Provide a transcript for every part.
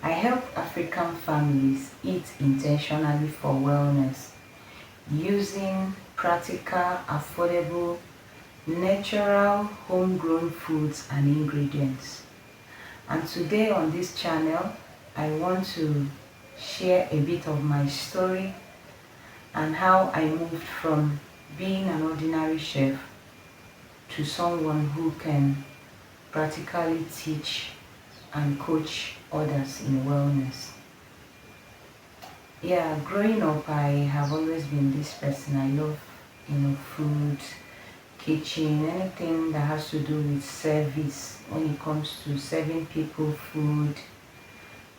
I help African families eat intentionally for wellness using practical, affordable, natural, homegrown foods and ingredients. And today on this channel, I want to share a bit of my story and how I moved from being an ordinary chef to someone who can practically teach and coach others in wellness. Yeah, growing up, I have always been this person. I love, food, kitchen, anything that has to do with service when it comes to serving people food,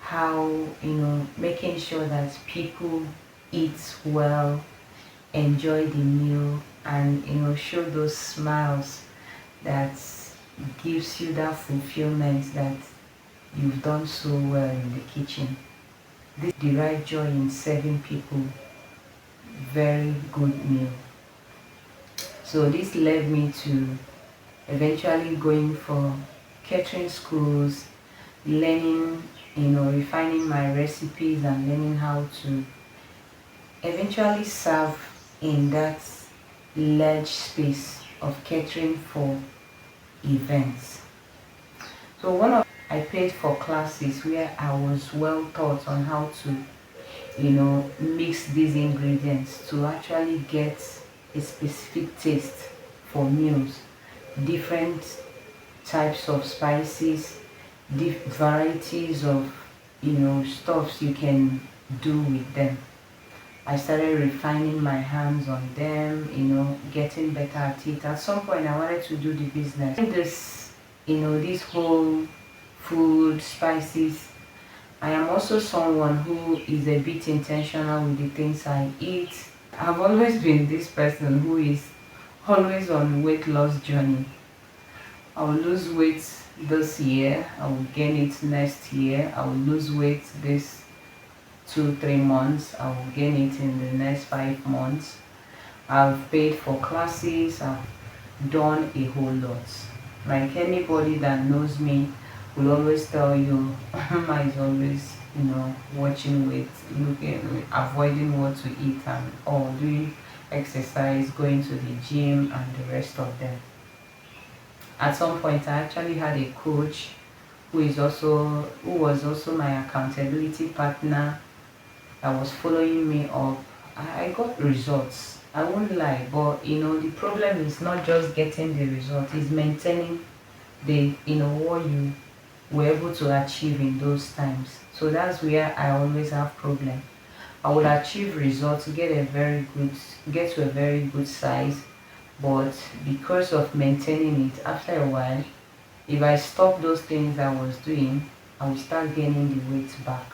how, making sure that people eat well, enjoy the meal, and, show those smiles that gives you that fulfillment that you've done so well in the kitchen. This derive joy in serving people very good meal. So this led me to eventually going for catering schools, learning, refining my recipes and learning how to eventually serve in that large space of catering for events. So I paid for classes where I was well taught on how to, mix these ingredients to actually get a specific taste for meals, different types of spices, varieties of, stuffs you can do with them. I started refining my hands on them, getting better at it. At some point, I wanted to do the business. This whole food, spices. I am also someone who is a bit intentional with the things I eat. I've always been this person who is always on weight loss journey. I will lose weight this year, I will gain it next year. I will lose weight this 2-3 months, I will gain it in the next 5 months. I've paid for classes, I've done a whole lot. Like anybody that knows me will always tell you, Mama is always, watching weight, looking, avoiding what to eat and all, doing exercise, going to the gym and the rest of them. At some point, I actually had a coach who was also my accountability partner that was following me up. I got results. I won't lie, but the problem is not just getting the result, it's maintaining the what you were able to achieve in those times. So that's where I always have problem. I will achieve results, get to a very good size, but because of maintaining it, after a while, if I stop those things I was doing, I will start gaining the weight back.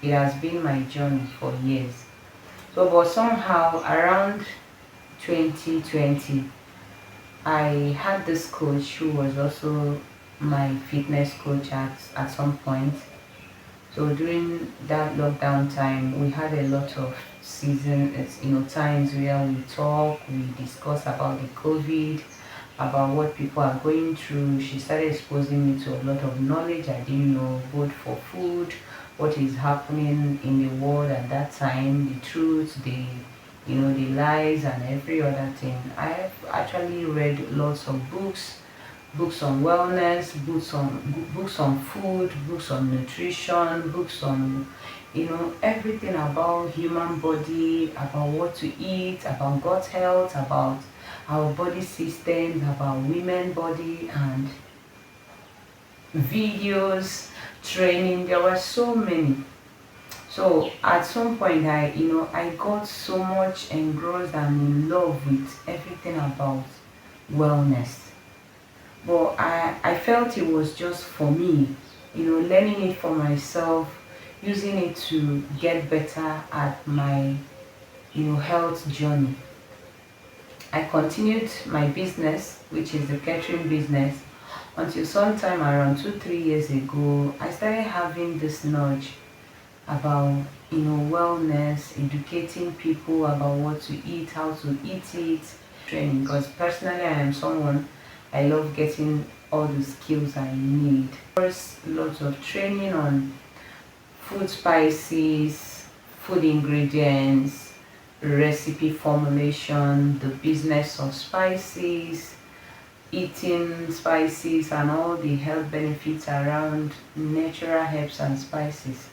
It has been my journey for years. So, but somehow around 2020, I had this coach who was also my fitness coach at some point. So during that lockdown time, we had a lot of times where we talk, we discuss about the COVID, about what people are going through. She started exposing me to a lot of knowledge I didn't know, both for food, what is happening in the world at that time, the truth, the lies and every other thing. I have actually read lots of books on wellness, books on food, books on nutrition, books on everything about human body, about what to eat, about gut health, about our body systems, about women body, and videos, training. There were so many. So at some point, I got so much engrossed and in love with everything about wellness. But I felt it was just for me, learning it for myself, using it to get better at my, health journey. I continued my business, which is the catering business, until sometime around 2-3 years ago, I started having this nudge about wellness, educating people about what to eat, how to eat it, training. Because personally, I am someone, I love getting all the skills I need. First, lots of training on food spices, food ingredients, recipe formulation, the business of spices, eating spices, and all the health benefits around natural herbs and spices.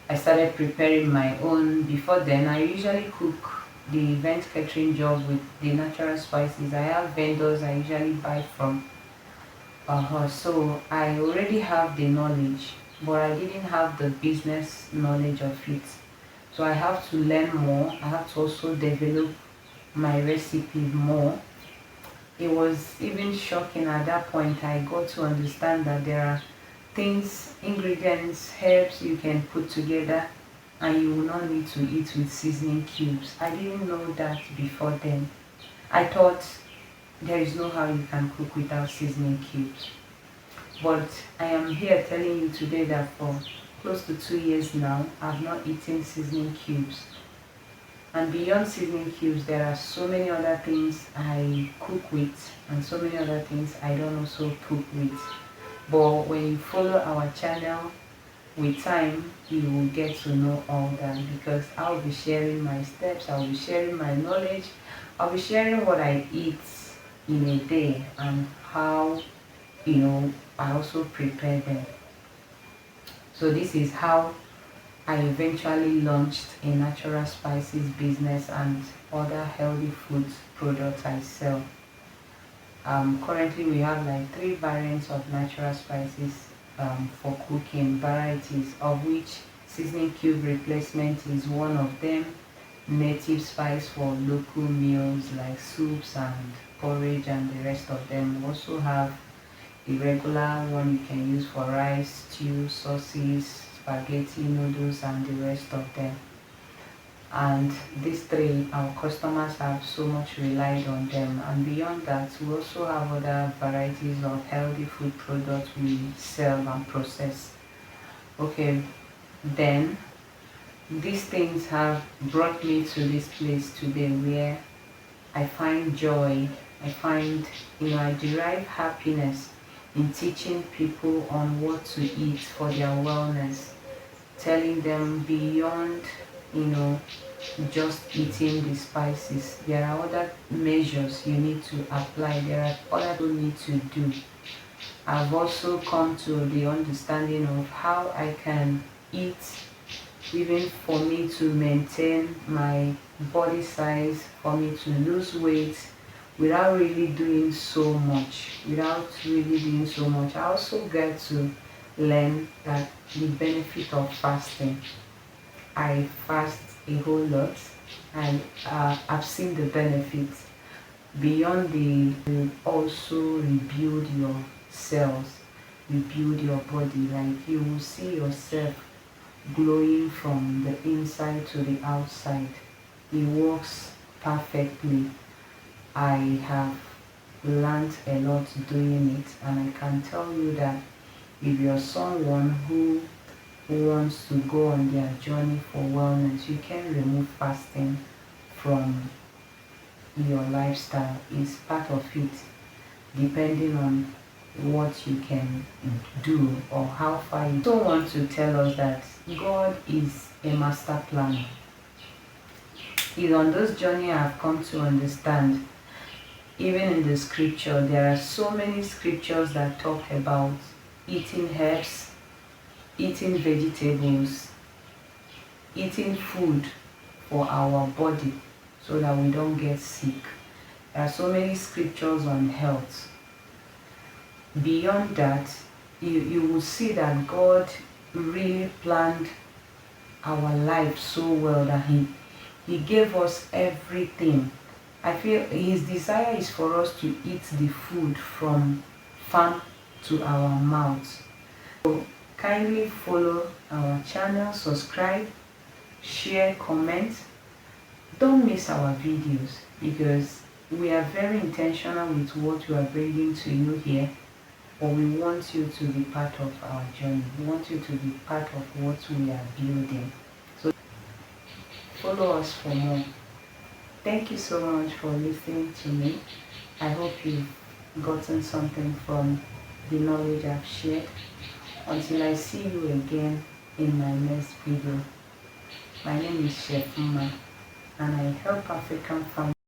I started preparing my own. Before then, I usually cook the event catering job with the natural spices. I have vendors I usually buy from. So I already have the knowledge, but I didn't have the business knowledge of it. So I have to learn more. I have to also develop my recipe more. It was even shocking at that point. I got to understand that there are things, ingredients, herbs you can put together and you will not need to eat with seasoning cubes. I didn't know that before then. I thought there is no how you can cook without seasoning cubes. But I am here telling you today that for close to 2 years now, I've not eaten seasoning cubes. And beyond seasoning cubes, there are so many other things I cook with and so many other things I don't also cook with. But when you follow our channel, with time you will get to know all that, because I'll be sharing my steps, I'll be sharing my knowledge, I'll be sharing what I eat in a day and how I also prepare them. So this is how I eventually launched a natural spices business and other healthy foods products I sell. Currently we have like 3 variants of natural spices for cooking, varieties of which seasoning cube replacement is one of them. Native spice for local meals like soups and porridge and the rest of them. We also have the regular one you can use for rice, stew, sauces, spaghetti, noodles and the rest of them. And these 3, our customers have so much relied on them. And beyond that, we also have other varieties of healthy food products we sell and process. Okay, then these things have brought me to this place today where I find joy, I derive happiness in teaching people on what to eat for their wellness, telling them beyond, just eating the spices. There are other measures you need to apply. There are other things you need to do. I've also come to the understanding of how I can eat even for me to maintain my body size, for me to lose weight without really doing so much. I also get to learn that the benefit of fasting. I fast a whole lot and I've seen the benefits. Beyond you also rebuild your cells, rebuild your body. Like you will see yourself glowing from the inside to the outside. It works perfectly. I have learned a lot doing it, and I can tell you that if you're someone who wants to go on their journey for wellness, you can remove fasting from your lifestyle. It's part of it, depending on what you can do or how far you don't want to tell us that God is a master planner. It's on this journey I've come to understand. Even in the scripture, there are so many scriptures that talk about eating herbs, eating vegetables, eating food for our body so that we don't get sick. There are so many scriptures on health. Beyond that, you will see that God really planned our life so well that He gave us everything. I feel His desire is for us to eat the food from farm to our mouths. So kindly follow our channel, subscribe, share, comment. Don't miss our videos, because we are very intentional with what we are bringing to you here. But we want you to be part of our journey. We want you to be part of what we are building. So follow us for more. Thank you so much for listening to me. I hope you've gotten something from the knowledge I've shared. Until I see you again, in my next video. My name is Chef Ma, and I help African families